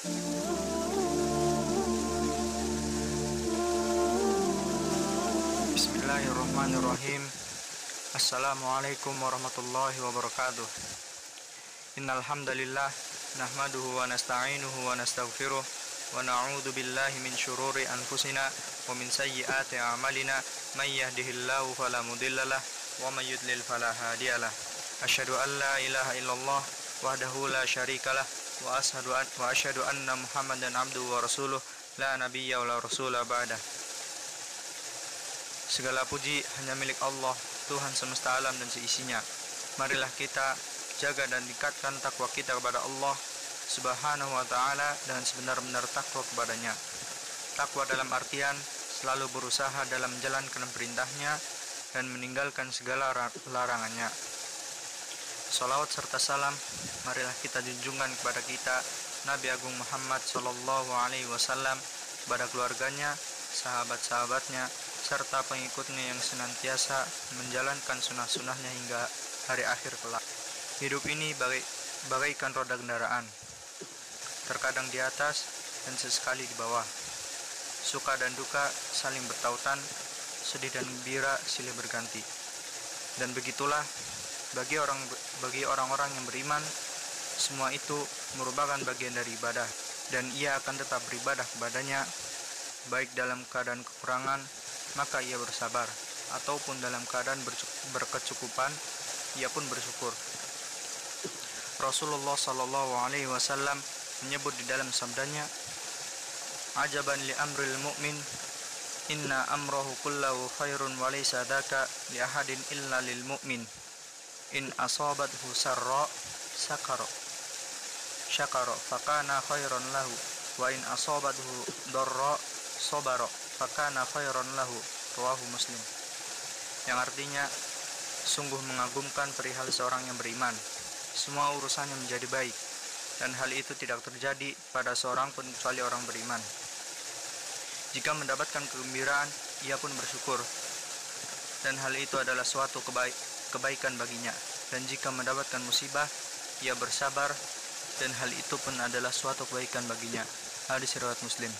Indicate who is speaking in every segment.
Speaker 1: Bismillahirrahmanirrahim. Assalamualaikum warahmatullahi wabarakatuh. Innal hamdalillah nahmaduhu wa nasta'inuhu wa nastaghfiruh wa na'udzu billahi min syururi anfusina wa min sayyiati a'malina may yahdihillahu fala mudhillalah wa may yudlil fala hadiyalah. Asyhadu an la ilaha illallah wahdahu la syarikalah wa asyhadu anna Muhammadan abduhu wa rasuluh la nabiyya wa la rasula ba'dah. Segala puji hanya milik Allah, Tuhan semesta alam dan seisinya. Marilah kita jaga dan tingkatkan takwa kita kepada Allah Subhanahu wa ta'ala dengan sebenar-benar takwa kepadanya. Takwa dalam artian selalu berusaha dalam menjalankan perintahnya dan meninggalkan segala larangannya. Salawat serta salam marilah kita junjungkan kepada kita Nabi Agung Muhammad sallallahu alaihi wasallam, kepada keluarganya, sahabat-sahabatnya, serta pengikutnya yang senantiasa menjalankan sunnah-sunnahnya hingga hari akhir kelak. Hidup ini bagaikan roda kendaraan, terkadang di atas dan sesekali di bawah. Suka dan duka saling bertautan, sedih dan gembira silih berganti. Dan begitulah bagi orang-orang yang beriman, semua itu merupakan bagian dari ibadah, dan ia akan tetap beribadah kepadanya, baik dalam keadaan kekurangan maka ia bersabar, ataupun dalam keadaan berkecukupan ia pun bersyukur. Rasulullah sallallahu alaihi wasallam menyebut di dalam sabdanya, ajaban li amril mu'min, inna amrahu kullahu khairun wa laysa dzaka li ahadin illa lil mu'min, in asabathu sarra syakara fakana khairan lahu wa in asabathu darra sabara fakana khairan lahu, rawahu Muslim. Yang artinya, sungguh mengagumkan perihal seorang yang beriman, semua urusannya menjadi baik, dan hal itu tidak terjadi pada seorang pun kecuali orang beriman. Jika mendapatkan kegembiraan, ia pun bersyukur, dan hal itu adalah suatu kebaikan baginya. Dan jika mendapatkan musibah, ia bersabar, dan hal itu pun adalah suatu kebaikan baginya. Hadis riwayat Muslim.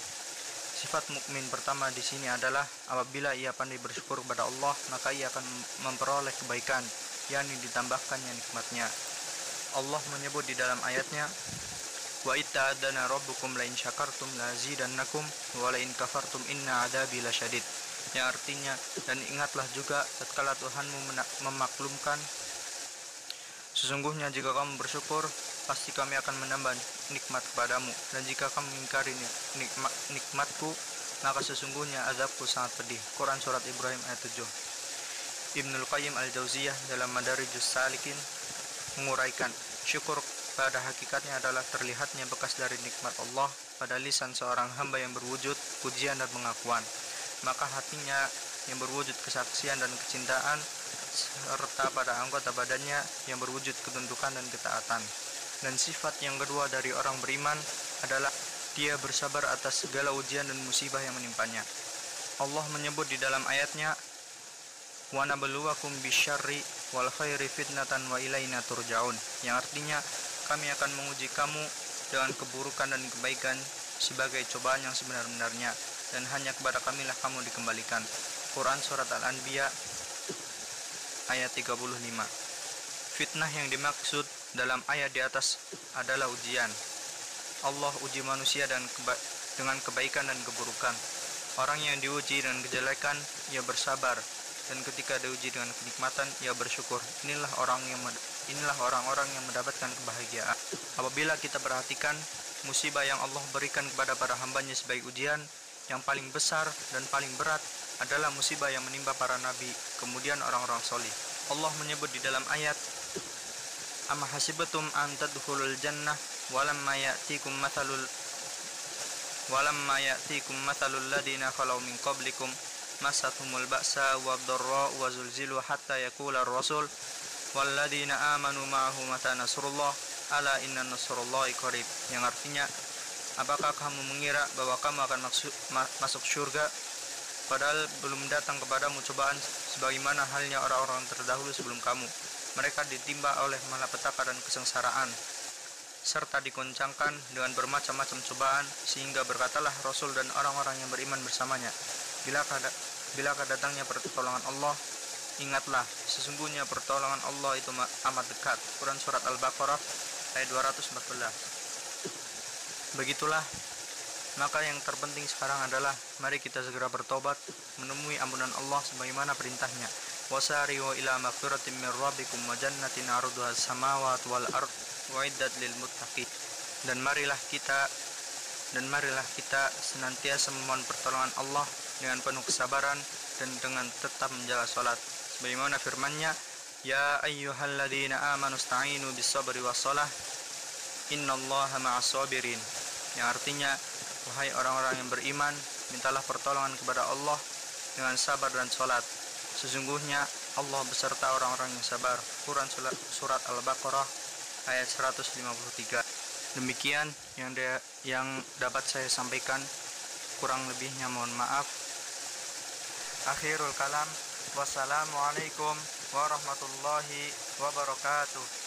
Speaker 1: Sifat mukmin pertama di sini adalah apabila ia pandai bersyukur kepada Allah, maka ia akan memperoleh kebaikan, yakni ditambahkannya nikmatnya. Allah menyebut di dalam ayatnya, wa itta'adana rabbukum la in syakartum la azidannakum wa la in kafartum inna adzabi lasyadid. Yang artinya, dan ingatlah juga tatkala Tuhanmu memaklumkan, sesungguhnya jika kamu bersyukur, pasti kami akan menambah nikmat kepadamu, dan jika kamu mengingkari nikmatku, maka sesungguhnya azabku sangat pedih. Quran Surat Ibrahim ayat 7. Ibnul Qayyim Al-Jauziyah dalam Madarijus Salikin menguraikan, syukur pada hakikatnya adalah terlihatnya bekas dari nikmat Allah pada lisan seorang hamba yang berwujud pujian dan pengakuan, maka hatinya yang berwujud kesaksian dan kecintaan, serta pada anggota badannya yang berwujud ketundukan dan ketaatan. Dan sifat yang kedua dari orang beriman adalah dia bersabar atas segala ujian dan musibah yang menimpanya. Allah menyebut di dalam ayatnya, wa nabluwakum bisyarri wal khairi fitnatan wa ilaina turja'un, yang artinya kami akan menguji kamu dengan keburukan dan kebaikan sebagai cobaan yang sebenar-benarnya, dan hanya kepada kamilah kamu dikembalikan. Quran Surat Al-Anbiya ayat 35. Fitnah yang dimaksud dalam ayat di atas adalah ujian. Allah uji manusia dengan kebaikan dan keburukan. Orang yang diuji dengan kejelekan, ia bersabar, dan ketika diuji dengan kenikmatan, ia bersyukur. Inilah orang-orang yang mendapatkan kebahagiaan. Apabila kita perhatikan, musibah yang Allah berikan kepada para hambanya sebagai ujian, yang paling besar dan paling berat adalah musibah yang menimpa para nabi, kemudian orang-orang solih. Allah menyebut di dalam ayat, amma hasibatum an tadkhulul jannah walamma ya'tikum mathalul ladina khalau min qablikum masathumul ba'sa wad-dharra wa zulzilu hatta yaqula ar-rasul wal ladina amanu ma'ahu mata nasrullah ala inna nasrullahi qarib. Yang artinya, apakah kamu mengira bahwa kamu akan masuk surga padahal belum datang kepadamu cobaan sebagaimana halnya orang-orang terdahulu sebelum kamu? Mereka ditimpa oleh malapetaka dan kesengsaraan, serta dikoncangkan dengan bermacam-macam cobaan, sehingga berkatalah Rasul dan orang-orang yang beriman bersamanya, bilakah datangnya pertolongan Allah, ingatlah, sesungguhnya pertolongan Allah itu amat dekat. Quran Surat Al-Baqarah ayat 214. Begitulah, maka yang terpenting sekarang adalah mari kita segera bertobat, menemui ampunan Allah sebagaimana perintahnya. Wasari'u ila maghfiratin min rabbikum wa jannatin 'arduha as-samawati wal ard uiddat lil muttaqin. Dan marilah kita senantiasa memohon pertolongan Allah dengan penuh kesabaran dan dengan tetap menjaga salat. Sebagaimana firman-Nya, ya ayyuhalladzina amanu ista'inu bis-sabri was-shalah innallaha ma'as sabirin. Yang artinya, wahai orang-orang yang beriman, mintalah pertolongan kepada Allah dengan sabar dan salat. Sesungguhnya Allah beserta orang-orang yang sabar. Quran Surat Al-Baqarah ayat 153. Demikian yang dapat saya sampaikan, kurang lebihnya mohon maaf. Akhirul kalam, wassalamualaikum warahmatullahi wabarakatuh.